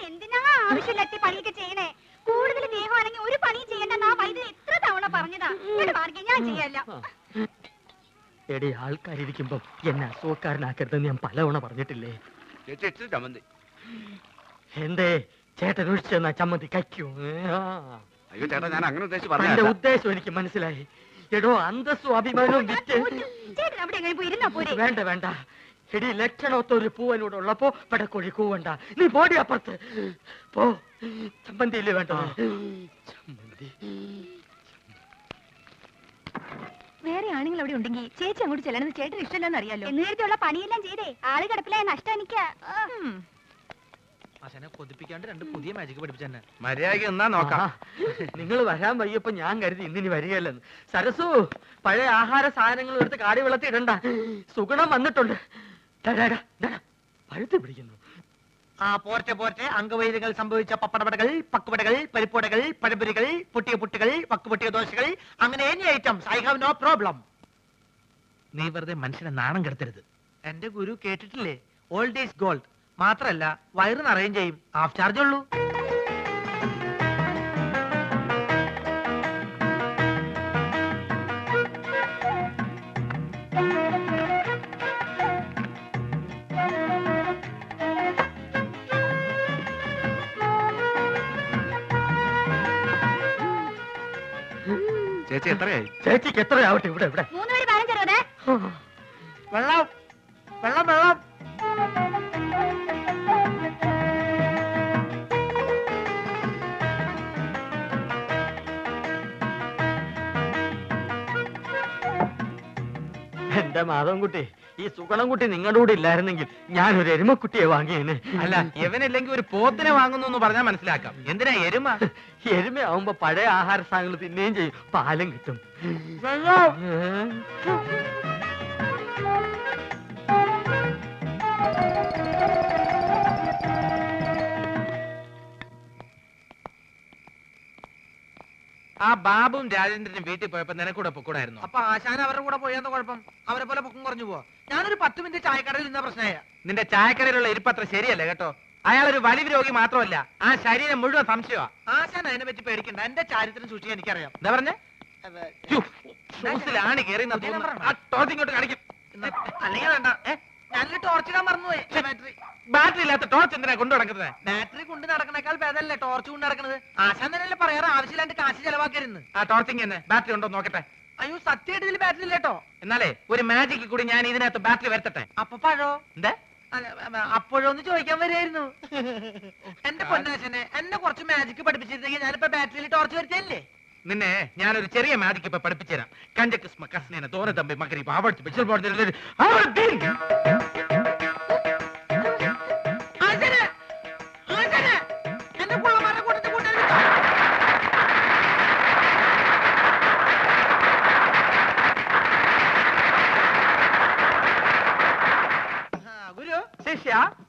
എന്തിനാ ആവശ്യമില്ലാത്ത പണിയൊക്കെ ചെയ്യണേ? കൂടുതൽ സ്നേഹമാണെങ്കിൽ ഒരു പണിയും ചെയ്യണ്ടെന്ന് ആ വൈദ്യുതി എത്ര തവണ പറഞ്ഞതാ. ഞാൻ ചെയ്യല്ല. എടി, ആൾക്കാരിയ്ക്കുമ്പോ എന്നെ അസുഖക്കാരനാക്കരുതെന്ന് ഞാൻ പലവണ പറഞ്ഞിട്ടില്ലേ? എന്തേ ചേട്ടൻ ഒഴിച്ചെന്നാ ചമ്മന്തി കഴിക്കൂ? അയ്യോ ചേട്ടാ, ഞാൻ അങ്ങനെ എന്റെ ഉദ്ദേശം എനിക്ക് മനസ്സിലായി. എടോ, അന്തസ്സും അഭിമാനവും വിറ്റ് വേണ്ട വേണ്ട. എടി, ലക്ഷണത്തൊരു പൂവനോടുള്ളപ്പോ പടക്കോഴി കൂവണ്ട. നീ പോടി അപ്പുറത്ത് പോ. ചമ്മന്തിയില്ലേ വേണ്ടത്? ചമ്മന്തി. വേറെ ആണുങ്ങൾ അവിടെ ഉണ്ടെങ്കിൽ ചേച്ചി അങ്ങോട്ട് ചെല്ലണമെന്ന് ചേട്ടന് ഇഷ്ടമല്ലെന്ന് അറിയാലോ. നേരത്തെയുള്ള പണിയെല്ലാം ചെയ്തേ ആള് കിടപ്പിലായ നഷ്ടം എനിക്ക്. കൊതിപ്പിക്കാണ്ട് രണ്ട് പുതിയ മാജിക് പഠിപ്പിച്ചെന്നെ. മര്യാദയ്ക്ക് എന്നാ നോക്കാം. നിങ്ങൾ വരാൻ വയ്യപ്പോ ഞാൻ കരുതി ഇന്നിനി വരികയല്ലെന്ന്. സരസു, പഴയ ആഹാര സാധനങ്ങൾ എടുത്ത് കാടി വെള്ളത്തിൽ ഇടണ്ട. സുഗുണം വന്നിട്ടുണ്ട്. പഴുത്ത് പിടിക്കുന്നു. പോർച്ച അംഗവൈദ്യങ്ങൾ സംഭവിച്ച പപ്പടവടകൾ, പക്കുവടകൾ, പരിപ്പുവടകൾ, പഴംപൊരികൾ, പൊട്ടിയ പുട്ടുകൾ, വക്കുപൊട്ടിയ ദോശകൾ, അങ്ങനെ any items. I have no problem. നീ വെറുതെ മനുഷ്യനെ നാണം കെടുത്തരുത്. എന്റെ ഗുരു കേട്ടിട്ടില്ലേ, ഓൾഡ് ഈസ് ഗോൾഡ്. മാത്രല്ല വയറ് നിറയും ചെയ്യും. ഹാഫ് ചാർജ് ഉള്ളൂ. ചേച്ചി എത്രയായി? ചേച്ചിക്ക് എത്രയാവട്ടെ? ഇവിടെ ഇവിടെ വെള്ളം വെള്ളം വെള്ളം. എന്റെ മാധവൻകുട്ടി, ഈ സുഗണൻകുട്ടി നിങ്ങളുടെ കൂടെ ഇല്ലായിരുന്നെങ്കിൽ ഞാനൊരു എരുമക്കുട്ടിയെ വാങ്ങിയേനെ. അല്ല, ഇവനില്ലെങ്കിൽ ഒരു പോത്തിനെ വാങ്ങുന്നു എന്ന് പറഞ്ഞാൽ മനസ്സിലാക്കാം. എന്തിനാ എരുമ? എരുമയാവുമ്പോ പഴയ ആഹാര സാധനങ്ങൾ തിന്നുകയും ചെയ്യും, പാലും കിട്ടും. ആ ബാബുവും രാജേന്ദ്രനും വീട്ടിൽ പോയപ്പോ നിനക്കൂടെ പൊക്കൂടായിരുന്നു. അപ്പൊ ആശാൻ അവരുടെ കൂടെ പോയെന്ന കുഴപ്പം? അവരെ പോലെ പൊക്കം കുറഞ്ഞു പോവാ. ഞാനൊരു 10 മിനിറ്റ് ചായക്കടയിൽ നിന്ന പ്രശ്നമായ. നിന്റെ ചായക്കടയിലുള്ള ഇരിപ്പത്ര ശരിയല്ല കേട്ടോ. അയാളൊരു വലിവ് രോഗി മാത്രമല്ല, ആ ശരീരം മുഴുവൻ സംശയമാ. ആശാൻ അതിനെ പറ്റി പേടിക്കണ്ട. എന്റെ ചാരിത്രം സൂക്ഷിക്കാൻ എനിക്കറിയാം. എന്താ പറഞ്ഞേ? ഷൂസിലാണ് കയറി ഇങ്ങോട്ട് കാണിക്കും. അല്ലെങ്കിൽ വേണ്ട, ഞാനൊരു ടോർച്ചിടാൻ മറന്നുപോയി. ബാറ്ററി ഇല്ലാത്ത ടോർച്ച് എന്തിനാ കൊണ്ടു നടക്കുന്നത്? ബാറ്ററി കൊണ്ട് നടക്കണേക്കാൾ ഭേദമല്ലേ ടോർച്ച് കൊണ്ട് നടക്കുന്നത്? ആശാൻ തന്നെയല്ലേ പറയാറ് ആവശ്യമില്ലാണ്ട് കാശ് ചെലവാക്കരുന്ന്. ആ ടോർച്ചിങ് തന്നെ ബാറ്ററി ഉണ്ടോ നോക്കട്ടെ. അയ്യോ, സത്യമായിട്ട് ഇതിൽ ബാറ്ററി ഇല്ലേട്ടോ. എന്നാലേ ഒരു മാജിക്ക് കൂടി ഞാൻ ഇതിനകത്ത് ബാറ്ററി വരുത്തട്ടെ. അപ്പൊ പഴോ? എന്താ അപ്പോഴൊന്ന് ചോദിക്കാൻ വരായിരുന്നു. എന്റെ പൊന്നാശനെ, എന്നെ കുറച്ച് മാജിക്ക് പഠിപ്പിച്ചിരുന്നെങ്കിൽ ഞാനിപ്പോ ബാറ്ററിയിൽ ടോർച്ച് വരുത്തല്ലേ. നിന്നെ ഞാനൊരു ചെറിയ മാജിക്ക് ഇപ്പൊ പഠിപ്പിച്ചുതരാം. കഞ്ചക്കിസ്മ കസ്നേന തോന തമ്പി മകരി പാവട്ട് പിച്ചൽ പോടുന്ന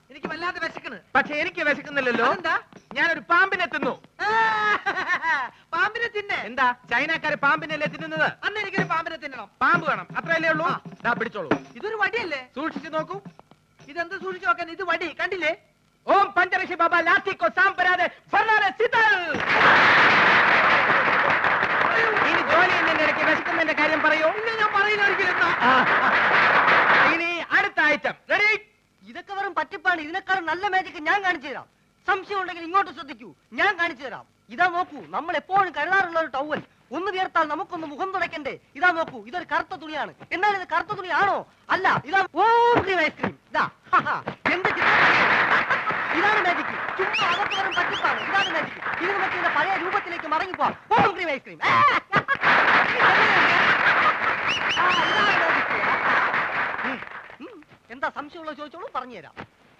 എനിക്ക് വല്ലാതെ വിശക്കണ്. പക്ഷെ എനിക്ക് വിശക്കുന്നില്ലല്ലോ. എന്താ? ഞാനൊരു പാമ്പിനെ തിന്നു. പാമ്പിനെ തിന്നെ? എന്താ, ചൈനക്കാര് പാമ്പിനല്ലേ തിന്നുന്നത്? അന്ന് എനിക്കൊരു പാമ്പിനെ തിന്നണം. പാമ്പ് വേണം, അത്രയല്ലേ ഉള്ളൂ. പിടിച്ചോളൂ. ഇതൊരു വടിയല്ലേ? സൂക്ഷിച്ചു നോക്കൂ. ഇതെന്ത് സൂക്ഷിച്ചു നോക്കാൻ? ഇത് വടി കണ്ടില്ലേ? ഓം പഞ്ചരക്ഷി ബാബ ലാത്തിക്കോ സാമ്പരാതെ ഇനി ജോലി ഇടയ്ക്ക് വിശക്കുന്നതിന്റെ കാര്യം പറയൂ. ഇല്ല, ഞാൻ പറയുന്ന ഒരിക്കലും. ഇനി അടുത്ത ഐറ്റം റെഡി. ഇതൊക്കെ വെറും പറ്റിപ്പാണ്. ഇതിനേക്കാളും നല്ല മാജിക് ഞാൻ കാണിച്ചു തരാം. സംശയം ഉണ്ടെങ്കിൽ ഇങ്ങോട്ട് ശ്രദ്ധിക്കൂ, ഞാൻ കാണിച്ചു തരാം. ഇതാ നോക്കൂ, നമ്മൾ എപ്പോഴും കരുതാറുള്ള ഒരു ടവൽ. ഒന്ന് വിയർത്താൽ നമുക്കൊന്ന് മുഖം തുടയ്ക്കണ്ടേ? ഇതാ നോക്കൂ, ഇതൊരു കറുത്ത തുണിയാണ്. എന്നാൽ ഇത് കറുത്ത തുണി ആണോ? അല്ല. ഇതാ ഐസ്ക്രീം. ഇതാ എന്ത് ഇതാണ് മാജിക്. ചുമ്മാ അതൊക്കെ വെറും പറ്റിപ്പാണ്. ഇതാണ് മാജിക്. ഇത് നമുക്ക് ഇതിന്റെ പഴയ രൂപത്തിലേക്ക് മടങ്ങിപ്പോവാം. ഓം ക്രീം ഐസ്ക്രീം. എന്താ സംശയമുള്ള ചോദിച്ചോളൂ, പറഞ്ഞുതരാം.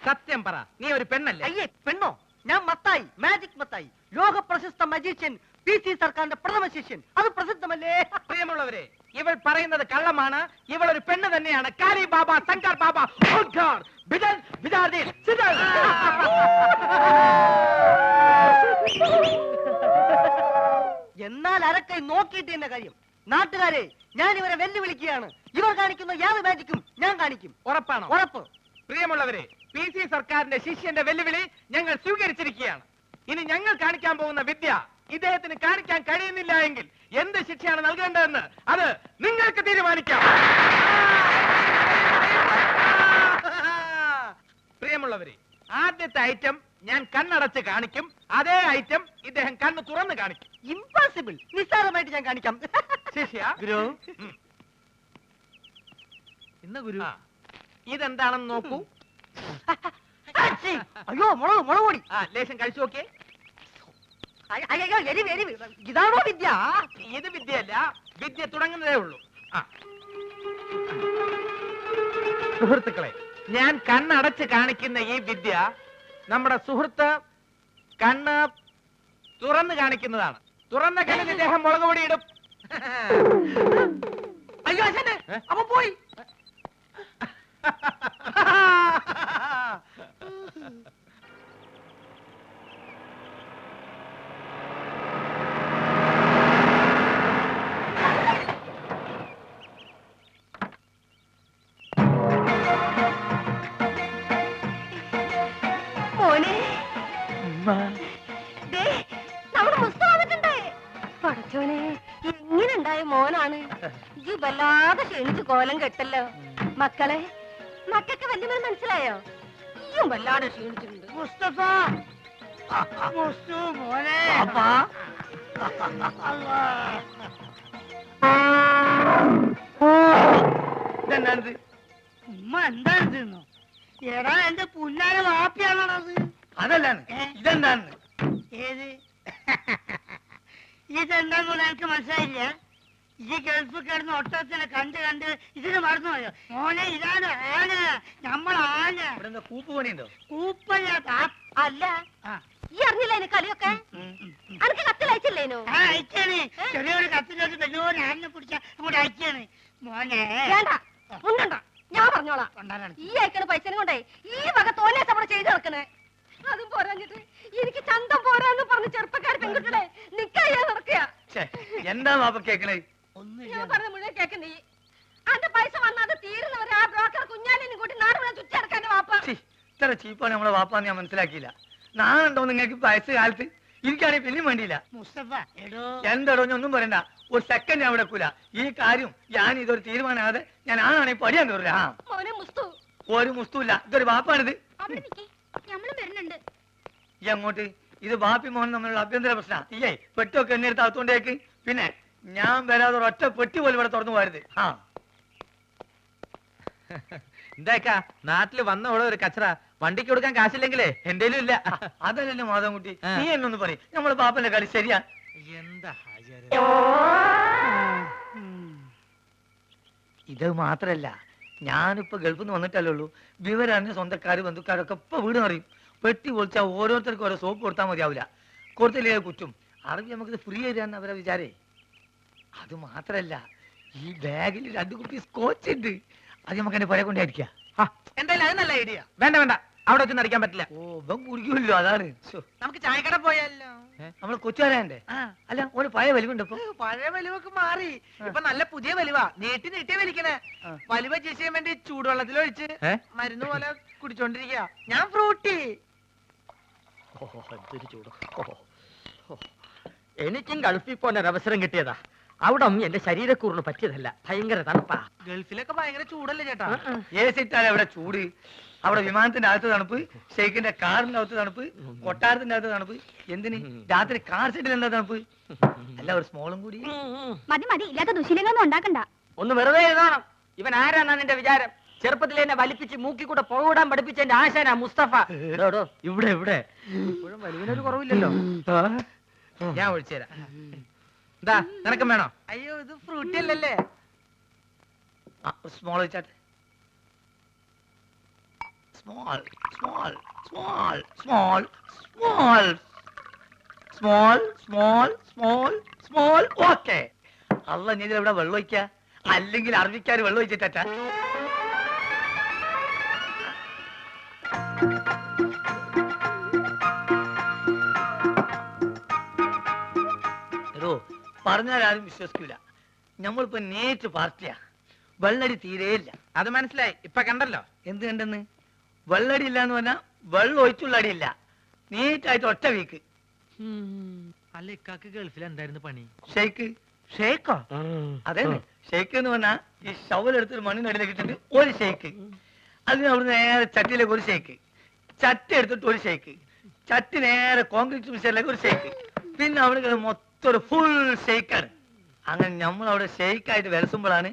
സത്യം പറ, നീ ഒരു പെണ്ണല്ലേ? അയ്യേ, പെണ്ണോ? ഞാൻ മത്തായി, മാജിക് മത്തായി, ലോക പ്രശസ്ത മജീഷ്യൻ, PC സർക്കാരിന്റെ പ്രഥമ ശിഷ്യൻ. അത് പ്രസിദ്ധമല്ലേ? പ്രിയമുള്ളവരെ, ഇവൾ പറയുന്നത് കള്ളമാണ്. ഇവൾ ഒരു പെണ്ണ് തന്നെയാണ്. കാലി ബാബ, ശങ്കർ ബാബ, എന്നാൽ അരക്കൈ നോക്കിയിട്ട് എന്നെ കാര്യം. നാട്ടുകാരെ, ഞാൻ ഇവരെ വെല്ലുവിളിക്കുകയാണ്. ഇവർ കാണിക്കുന്ന യാതൊരു മാജിക്കും ഞാൻ കാണിക്കും. ഉറപ്പാണോ? ഉറപ്പ്. പ്രിയമുള്ളവരെ, PC സർക്കാരിന്റെ ശിഷ്യന്റെ വെല്ലുവിളി ഞങ്ങൾ സ്വീകരിച്ചിരിക്കുകയാണ്. ഇനി ഞങ്ങൾ കാണിക്കാൻ പോകുന്ന വിദ്യ ഇദ്ദേഹത്തിന് കാണിക്കാൻ കഴിയുന്നില്ല എങ്കിൽ എന്ത് ശിക്ഷയാണ് നൽകേണ്ടതെന്ന് അത് നിങ്ങൾക്ക് തീരുമാനിക്കാം. പ്രിയമുള്ളവരെ, ആദ്യത്തെ ഐറ്റം ഞാൻ കണ്ണടച്ച് കാണിക്കും. അതേ ഐറ്റം ഇദ്ദേഹം കണ്ണ് തുറന്ന് കാണിക്കും. ഇംപോസിബിൾ. നിസ്സാരമായിട്ട് ഞാൻ കാണിക്കാം. ശിഷ്യ, ഗുരു. ഇന്ന് ഗുരു ഇതെന്താണെന്ന് നോക്കൂ. അയ്യോ, മുളക് പൊടി. ലേശം കഴിച്ചു നോക്കിയേ. അയ്യോ, എരിവ്. ഇതാണോ വിദ്യ? ഇത് വിദ്യയല്ല, വിദ്യ തുടങ്ങുന്നതേ ഉള്ളൂ. സുഹൃത്തുക്കളെ, ഞാൻ കണ്ണടച്ച് കാണിക്കുന്ന ഈ വിദ്യ നമ്മുടെ സുഹൃത്ത് കണ്ണ് തുറന്ന് കാണിക്കുന്നതാണ്. തുറന്ന കണ്ണിന് ഇദ്ദേഹം മുളക് പൊടി ഇടും. അയ്യോ, അച്ഛനെ അവൻ പോയി. മോനെ, ദേ, നമ്മുടെ മുസ്ത വന്നിട്ടുണ്ട്. പടച്ചോനെ, എങ്ങനെ ഉണ്ടായ മോനാണ്? ഈ വല്ലാതെ ക്ഷണിച്ച് കോലം കെട്ടല്ലോ. മക്കളെ, മക്കൾക്ക് വല്യമ്മ മനസ്സിലായോ? ഈയും വല്ലാതെ ക്ഷീണിച്ചിട്ടുണ്ട്. മുസ്തഫ, മുസ്തു മോനെ. ഇതെന്താണിത്? ഉമ്മ എന്താണെന്നോ? എടാ, എന്റെ പുന്നാര വാപ്പിയാണത്. അതല്ലാണ്, ഇതെന്താണ്? ഏത്? ഇതെന്താന്ന് എനിക്ക് മനസ്സിലായില്ല. ഈ ഗൾഫ് കിടന്ന് ഒട്ടത്തിനെ കണ്ട് ഇതിന് മറന്നുപോയോ? മോനെ, ഇതാണ് ആന. നമ്മളാന. ഇവിടെ കൂപ്പ് പണിയുണ്ടോ? കൂപ്പല്ല. അല്ല, ഈ അറിഞ്ഞില്ല എന്നെ കളിയൊക്കെ? അനക്ക് കത്തിലയച്ചില്ലേനോ? അയച്ചാണ്. ചെറിയൊരു കത്തിലോട്ട് വലിയൊരു ആനിനെ പിടിച്ച അങ്ങോട്ട് അയച്ചാണ്. മോനെ, വേണ്ട, ഉണ്ടണ്ട, ഞാൻ പറഞ്ഞോളാം. കൊണ്ടാരാണ്. ഈ അയക്കണ പൈസനെ കൊണ്ടേ ഈ വക തോന്നിയാ അവിടെ ചെയ്ത് നടക്കണേ. അതും പോരാഞ്ഞിട്ട് എനിക്ക് ചന്തം പോരാന്ന് പറഞ്ഞ് ചെറുപ്പക്കാർ പെൺകുട്ടികളെ നിക്കാ നടക്കുക. എന്താ വാപ്പ കേക്കണേ? ഞാൻ പറഞ്ഞ മുഴുവൻ കേൾക്കുന്നേ. അന്റെ പൈസ വന്നാത് തീരുന്നവരെ ആ ബ്രോക്കർ കുഞ്ഞാലിനും കൂട്ടി നാട് മുഴുവൻ ചുറ്റിടക്കാന്റെ വാപ്പ. ഇത്ര ചീപ്പാണ് നമ്മളെ വാപ്പാന്ന് ഞാൻ മനസ്സിലാക്കിയില്ല. നാളുണ്ടോ നിങ്ങൾക്ക് വയസ്സ് കാലത്ത്? എനിക്കാണെങ്കിൽ പിന്നെയും വേണ്ടിയില്ല. മുസ്തഫ, എടോ എന്താടോ, ഞാൻ ഒന്നും പറയണ്ട. ഒരു സെക്കൻഡ് ഞാൻ വിടക്കൂല. ഈ കാര്യം ഞാൻ ഇതൊരു തീരുമാനമാകാതെ ഞാൻ ആണെങ്കിൽ പഠിയാൻ കയറില്ല. മോനെ മുസ്തു, ഒരു മുസ്തുല്ല. ഇതൊരു വാപ്പാണിത്. അവിടെ നിക്കേ, നമ്മളും വരുന്നുണ്ട്. ഈ അങ്ങോട്ട് ഇത് ബാപ്പി മോഹൻ തമ്മിലുള്ള അഭ്യന്തര പ്രശ്നം. ഇല്ലേ, പെട്ടൊക്കെ എന്നെ എടുത്ത് അകത്തോണ്ടേക്ക്. പിന്നെ ഞാൻ വരാതെ ഒറ്റ പെട്ടി പോലും ഇവിടെ തുറന്നു പോരുത്. എന്താക്കാ നാട്ടില് വന്ന ഇവിടെ ഒരു കച്ചറ വണ്ടിക്ക് കൊടുക്കാൻ കാശില്ലെങ്കിലേ എന്തേലും ഇല്ല. അതല്ലല്ലോ മാധവൻകുട്ടി, നീ എന്നൊന്ന് പറയും. നമ്മളെ ബാപ്പന്റെ കളി ശരിയാ. എന്താ ഇത് മാത്രല്ല, ഞാനിപ്പോ ഗൾഫിൽ നിന്ന് വന്നിട്ടല്ലേ ഉള്ളൂ. വിവരറിഞ്ഞ സ്വന്തക്കാര് ബന്ധുക്കാരൊക്കെ ഇപ്പൊ വീട് അറിയും. പെട്ടി പൊളിച്ചാൽ ഓരോരുത്തർക്കും ഓരോ സോപ്പ് കൊടുത്താൽ മതിയാവില്ല. കൊടുത്തില്ലേ കുറ്റും. അറബി നമുക്കിത് ഫ്രീ തരാന്ന് അവരെ വിചാരേ. അത് മാത്രല്ല, ഈ ബാഗിൽ 2 കുപ്പി സ്കോച്ച് ഉണ്ട്. അത് നമുക്ക് എന്റെ പുര കൊണ്ടായിരിക്കാം. എന്തായാലും അത് നല്ല ഐഡിയ. വേണ്ട വേണ്ട, അവിടെ വെച്ചൊന്നും അടിക്കാൻ പറ്റില്ല. ഓ, ഇവൻ കുടിക്കുമല്ലോ, അതാണ്. നമുക്ക് ചായക്കട പോയാലോ? നമ്മള് കൊച്ചുകാരന്റെ അല്ല, ഒരു പഴയ വലിവുണ്ട് ഇപ്പൊ. പഴയ വലിവൊക്കെ മാറി. ഇപ്പൊ നല്ല പുതിയ വലിവാ. നീട്ടി വലിക്കണേ. വലിവ ചെയ്യാൻ വേണ്ടി ചൂടുവെള്ളത്തിലൊഴിച്ച് മരുന്ന് പോലെ കുടിച്ചോണ്ടിരിക്കുക. ഞാൻ ഫ്രൂട്ടി. എനിക്കും ഗൾഫിൽ പോകാൻ ഒരു അവസരം കിട്ടിയതാ. അവിടെ എന്റെ ശരീരക്കൂറിന് പറ്റിയതല്ല. ഭയങ്കര തണുപ്പാ. ഗൾഫിലൊക്കെ ഭയങ്കര ചൂടല്ലേ ചേട്ടാ? ഏസിട്ടാലേ അവിടെ ചൂട്. അവിടെ വിമാനത്തിന്റെ അകത്ത് തണുപ്പ്, ഷെയ്ഖിന്റെ കാറിന്റെ അകത്ത് തണുപ്പ്, കൊട്ടാരത്തിന്റെ അകത്ത് തണുപ്പ്. എന്തിന് രാത്രി കാർ സെറ്റിൽ എന്താ തണുപ്പ്? അല്ല, ഒരു സ്മോളും കൂടി. മതി മതി, ഇല്ലാത്ത ദുശീലങ്ങളൊന്നും ഉണ്ടാക്കണ്ട. ഒന്ന് വെറുതെ എഴുതണം. ഇവൻ ആരാന്നാ നിന്റെ വിചാരം? ചെറുപ്പത്തിൽ എന്നെ വലിപ്പിച്ച് മൂക്കി കൂടെ പോകിടാൻ പഠിപ്പിച്ച എന്റെ ആശാനാ മുസ്തഫ. ഇവിടെ ഇവിടെ ഇപ്പോഴും വലിവിനൊരു കുറവില്ലല്ലോ. ഞാൻ ഒഴിച്ചുതരാം. എന്താ നിനക്കും വേണോ? അയ്യോ, ഇത് ഫ്രൂട്ടി അല്ലല്ലേ? സ്മോൾ വെച്ചാട്ടെ. Small small small small small small small small small. Okay. അല്ല, നീ ഇവിടെ വെള്ളം ഒഴിക്ക, അല്ലെങ്കിൽ അറബിക്കാർ വെള്ളം ഒഴിച്ചിട്ടാ. എടോ, പറഞ്ഞാൽ ആരും വിശ്വസിക്കൂല. നമ്മളിപ്പോ നേരിട്ട് പാർട്ടിയാ. വെള്ളടി തീരെയില്ല. അത് മനസ്സിലായി, ഇപ്പൊ കണ്ടല്ലോ. എന്ത് കണ്ടെന്ന്? വെള്ളടി ഇല്ല എന്ന് പറഞ്ഞാൽ വെള്ളം ഒഴിച്ചുള്ള അടിയില്ല. നീറ്റായിട്ട് ഒറ്റ വീക്ക്. അല്ല, ഇക്കാക്ക് ഗൾഫിൽ എന്തായിരുന്നു പണി? ഷെയ്ക്ക്. ഷേക്കോ? അതെ, ഷെയ്ക്ക് എന്ന് പറഞ്ഞാൽ ഈ ഷവലെടുത്തൊരു മണ്ണിനടിയിലേക്ക് ഇട്ടിട്ട് ഒരു ഷെയ്ക്ക്, അതിന് അവിടെ നേരെ ചട്ടിയിലേക്ക് ഒരു ഷെയ്ക്ക്, ചട്ടി എടുത്തിട്ട് ഒരു ഷെയ്ക്ക്, ചട്ടി നേരെ കോൺക്രീറ്റ് മിക്സറിലേക്ക് ഒരു ഷെയ്ക്ക്, പിന്നെ അവിടെ മൊത്തം ഒരു ഫുൾ ഷെയ്ക്കാണ്. അങ്ങനെ നമ്മളവിടെ ഷെയ്ക്കായിട്ട് വിലസുമ്പോഴാണ്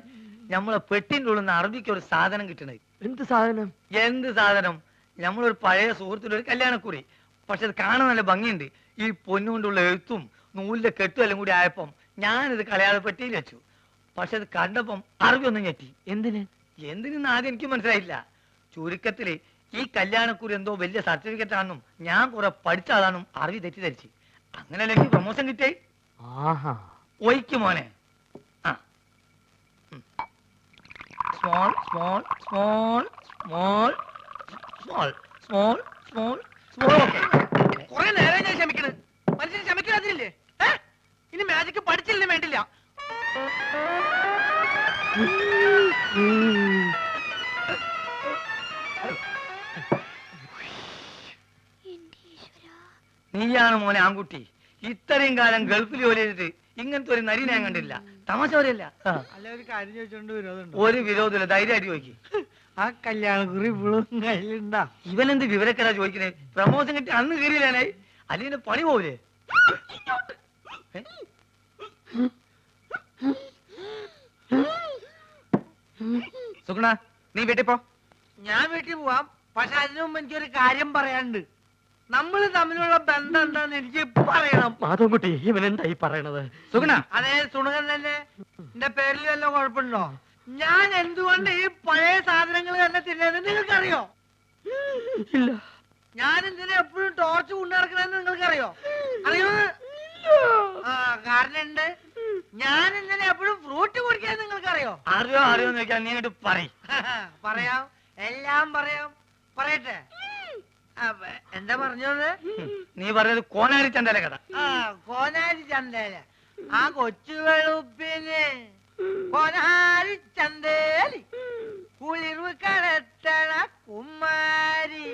നമ്മളെ പെട്ടിൻ്റെ ഉള്ളിൽ നിന്ന് അറബിക്ക് ഒരു സാധനം കിട്ടണത്. എന്ത് സാധനം? എന്ത് സാധനം? നമ്മളൊരു പഴയ സുഹൃത്തിന്റെ ഒരു കല്യാണക്കുറി. പക്ഷെ അത് കാണാൻ നല്ല ഭംഗിയുണ്ട്. ഈ പൊന്നുകൊണ്ടുള്ള എഴുത്തും നൂലിന്റെ കെട്ടും എല്ലാം കൂടി ആയപ്പം ഞാനിത് കളയാതെ പെട്ടിയിൽ വെച്ചു. പക്ഷെ അത് കണ്ടപ്പം അറബി ഒന്നും ഞെട്ടി. എന്തിനെന്ന് ആദ്യം എനിക്ക് മനസ്സിലായില്ല. ചുരുക്കത്തില് ഈ കല്യാണക്കുറി എന്തോ വലിയ സർട്ടിഫിക്കറ്റ് ആണെന്നും ഞാൻ കുറെ പഠിച്ച ആളാണെന്നും അറബി തെറ്റിദ്ധരിച്ച്. അങ്ങനെയല്ല എനിക്ക് പ്രൊമോഷൻ കിട്ടേ. ഒയ്ക്ക് മോനെ. ആ, small small small small small small small small. Okay, കുറെ നേരം ഞാൻ ക്ഷമിക്കണ്. മനുഷ്യന് ക്ഷമിക്കാതില്ലേ? ഇനി മാജിക്ക് പഠിച്ചില്ലേ വേണ്ടില്ല. നീയാണ് മോനെ ആൺകുട്ടി. ഇത്രയും കാലം ഗൾഫിൽ ജോലി ചെയ്തിട്ട് ഇങ്ങനത്തെ ഒരു നരി ഞാൻ കണ്ടില്ല. തമാശ പറയല്ല. അല്ല, ഒരു കാര്യം ചോദിച്ചോണ്ട് വിരോധമുണ്ടോ? ഒരു വിരോധമില്ല, ധൈര്യമായിട്ട് ചോദിക്ക്. ആ കല്യാണക്കുറി ഇപ്പോഴും കയ്യിലുണ്ടാ? ഇവനെന്ത് വിവരക്കരാ ചോദിക്കണേ? പ്രമോഷൻ കിട്ടി അന്ന് കയറിയില്ലാനായി, അല്ലെങ്കിൽ പണി പോവില്ലേ? ഏ? സുഗുണ, നീ വീട്ടിൽ പോ. ഞാൻ വീട്ടിൽ പോവാം. പക്ഷെ അതിനു മുമ്പ് എനിക്കൊരു കാര്യം പറയാനുണ്ട്. നമ്മൾ തമ്മിലുള്ള ബന്ധം എന്താന്ന് എനിക്ക് പറയണം. മാധവൻകുട്ടി, ഇവൻ എന്തായി പറയണത്? സുഗുണ, അതേ സുണകൻ തന്നെ. എന്റെ പേരിൽ വല്ല കുഴപ്പമുണ്ടോ? ഞാൻ എന്തുകൊണ്ട് ഈ പഴയ സാധനങ്ങൾ തന്നെ തിന്നത് നിങ്ങൾക്കറിയോ? ഇല്ല. ഞാൻ എന്തിനാ എപ്പോഴും ടോർച്ച് കൊണ്ടു നടക്കണെന്ന് നിങ്ങൾക്കറിയോ? അറിയോ? ആ, കാരണം ഉണ്ട്. ഞാൻ എന്തിനാ എപ്പോഴും ഫ്രൂട്ട് കുടിക്കാൻ നിങ്ങൾക്കറിയോ? അറിയോ അറിയോന്ന് ചോദിക്കാൻ നീ അങ്ങോട്ട് പറയും. പറയാം, എല്ലാം പറയാം. പറയട്ടെ? എന്താ പറഞ്ഞത്? നീ പറഞ്ഞത് കോനാരി ചന്തല കഥ. ആ, കോനാരി ചന്തേല. ആ കൊച്ചു വെളുപ്പിന് കോനാരി ചന്തേലി കുളിർവ് കടത്തണ കുമാരി.